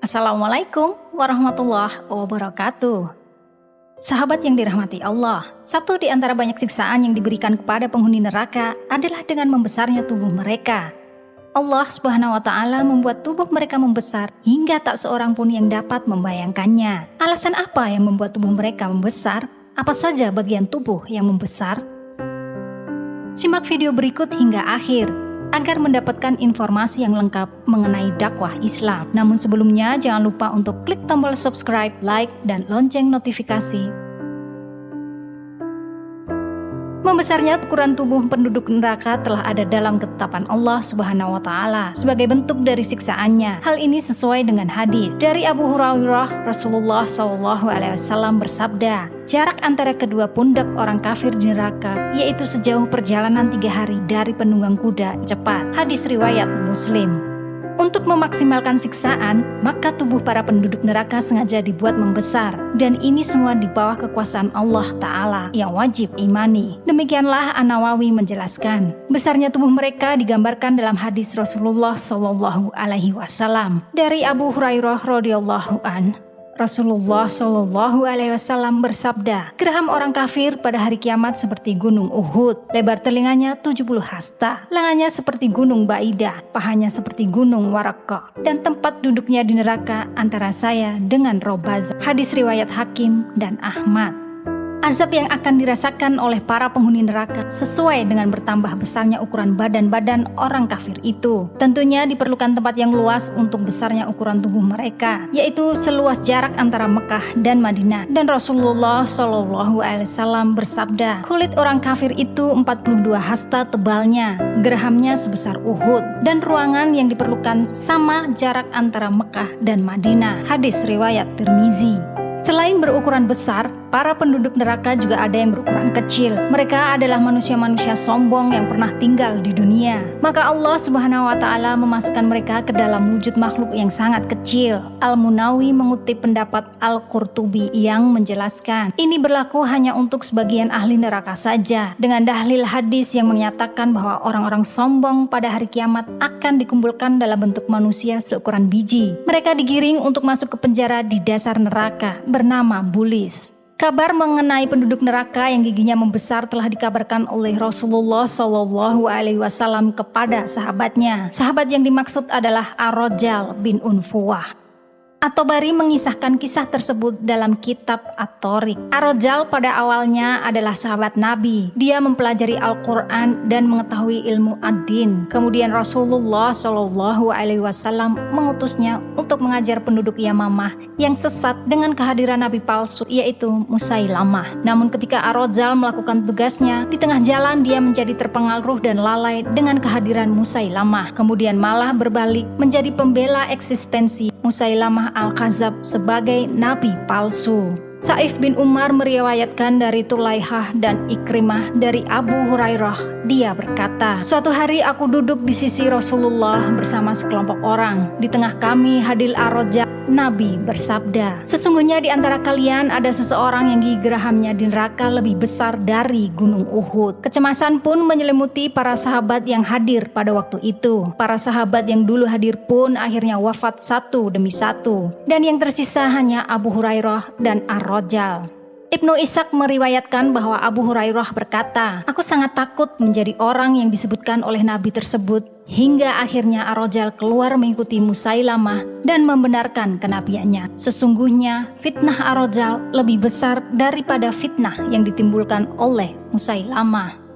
Assalamualaikum warahmatullahi wabarakatuh. Sahabat yang dirahmati Allah, satu di antara banyak siksaan yang diberikan kepada penghuni neraka adalah dengan membesarnya tubuh mereka. Allah Subhanahu wa Ta'ala membuat tubuh mereka membesar hingga tak seorang pun yang dapat membayangkannya. Alasan apa yang membuat tubuh mereka membesar? Apa saja bagian tubuh yang membesar? Simak video berikut hingga akhir agar mendapatkan informasi yang lengkap mengenai dakwah Islam. Namun sebelumnya jangan lupa untuk klik tombol subscribe, like, dan lonceng notifikasi. Membesarnya ukuran tubuh penduduk neraka telah ada dalam ketetapan Allah Subhanahu wa Ta'ala sebagai bentuk dari siksaannya. Hal ini sesuai dengan hadis dari Abu Hurairah. Rasulullah SAW bersabda, jarak antara kedua pundak orang kafir di neraka yaitu sejauh perjalanan 3 hari dari penunggang kuda cepat. Hadis riwayat Muslim. Untuk memaksimalkan siksaan, maka tubuh para penduduk neraka sengaja dibuat membesar. Dan ini semua di bawah kekuasaan Allah Ta'ala yang wajib imani. Demikianlah An-Nawawi menjelaskan. Besarnya tubuh mereka digambarkan dalam hadis Rasulullah SAW dari Abu Hurairah radhiyallahu an. Rasulullah SAW bersabda, geraham orang kafir pada hari kiamat seperti gunung Uhud, lebar telinganya 70 hasta, lengannya seperti gunung Baidah, pahanya seperti gunung Warakah, dan tempat duduknya di neraka antara saya dengan Robazah. Hadis riwayat Hakim dan Ahmad. Azab yang akan dirasakan oleh para penghuni neraka sesuai dengan bertambah besarnya ukuran badan-badan orang kafir itu. Tentunya diperlukan tempat yang luas untuk besarnya ukuran tubuh mereka, yaitu seluas jarak antara Mekah dan Madinah. Dan Rasulullah SAW bersabda, kulit orang kafir itu 42 hasta tebalnya, gerahamnya sebesar Uhud, dan ruangan yang diperlukan sama jarak antara Mekah dan Madinah. Hadis riwayat Tirmizi. Selain berukuran besar, para penduduk neraka juga ada yang berukuran kecil. Mereka adalah manusia-manusia sombong yang pernah tinggal di dunia. Maka Allah Subhanahu wa Ta'ala memasukkan mereka ke dalam wujud makhluk yang sangat kecil. Al-Munawi mengutip pendapat Al-Qurtubi yang menjelaskan, ini berlaku hanya untuk sebagian ahli neraka saja, dengan dalil hadis yang menyatakan bahwa orang-orang sombong pada hari kiamat akan dikumpulkan dalam bentuk manusia seukuran biji. Mereka digiring untuk masuk ke penjara di dasar neraka bernama Bulis. Kabar mengenai penduduk neraka yang giginya membesar telah dikabarkan oleh Rasulullah SAW kepada sahabatnya. Sahabat yang dimaksud adalah Ar-Rajal bin Unfuwah. At-Tabari mengisahkan kisah tersebut dalam kitab At-Thariq. Ar-Rajal pada awalnya adalah sahabat Nabi. Dia mempelajari Al-Quran dan mengetahui ilmu ad-din. Kemudian Rasulullah SAW mengutusnya untuk mengajar penduduk Yamamah yang sesat dengan kehadiran Nabi palsu, yaitu Musailamah. Namun ketika Ar-Rajal melakukan tugasnya, di tengah jalan dia menjadi terpengaruh dan lalai dengan kehadiran Musailamah. Kemudian malah berbalik menjadi pembela eksistensi Musailamah Al-Kazab sebagai nabi palsu. Sa'if bin Umar meriwayatkan dari Tulaihah dan Ikrimah dari Abu Hurairah. Dia berkata, suatu hari aku duduk di sisi Rasulullah bersama sekelompok orang. Di tengah kami hadir Ar-Rajal. Nabi bersabda, sesungguhnya di antara kalian ada seseorang yang gigi gerahamnya di neraka lebih besar dari gunung Uhud. Kecemasan pun menyelimuti para sahabat yang hadir pada waktu itu. Para sahabat yang dulu hadir pun akhirnya wafat satu demi satu. Dan yang tersisa hanya Abu Hurairah dan Ar-Rajal. Ibnu Ishaq meriwayatkan bahwa Abu Hurairah berkata, aku sangat takut menjadi orang yang disebutkan oleh Nabi tersebut, hingga akhirnya Ar-Rajal keluar mengikuti Musailamah dan membenarkan kenabiannya. Sesungguhnya fitnah Ar-Rajal lebih besar daripada fitnah yang ditimbulkan oleh Musailamah.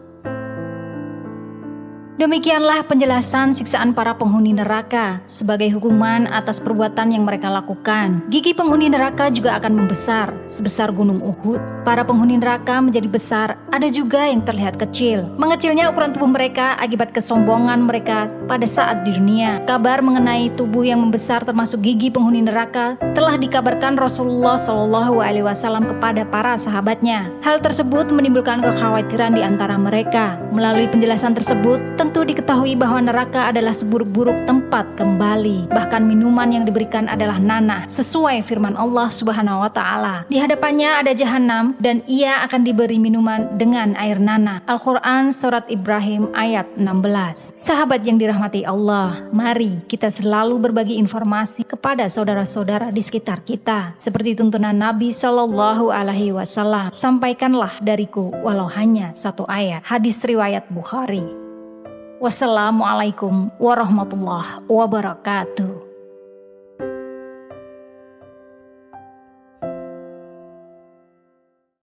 Demikianlah penjelasan siksaan para penghuni neraka sebagai hukuman atas perbuatan yang mereka lakukan. Gigi penghuni neraka juga akan membesar sebesar gunung Uhud. Para penghuni neraka menjadi besar, ada juga yang terlihat kecil. Mengecilnya ukuran tubuh mereka akibat kesombongan mereka pada saat di dunia. Kabar mengenai tubuh yang membesar termasuk gigi penghuni neraka telah dikabarkan Rasulullah SAW kepada para sahabatnya. Hal tersebut menimbulkan kekhawatiran di antara mereka. Melalui penjelasan tersebut, Tentu diketahui bahwa neraka adalah seburuk-buruk tempat kembali. Bahkan minuman yang diberikan adalah nanah, sesuai firman Allah Subhanahu wa taala. Di hadapannya ada jahanam dan ia akan diberi minuman dengan air nanah. Al-Qur'an surat Ibrahim ayat 16. Sahabat yang dirahmati Allah, mari kita selalu berbagi informasi kepada saudara-saudara di sekitar kita. Seperti tuntunan Nabi Shallallahu alaihi wasallam, sampaikanlah dariku walau hanya satu ayat. Hadis riwayat Bukhari. Wassalamualaikum warahmatullahi wabarakatuh.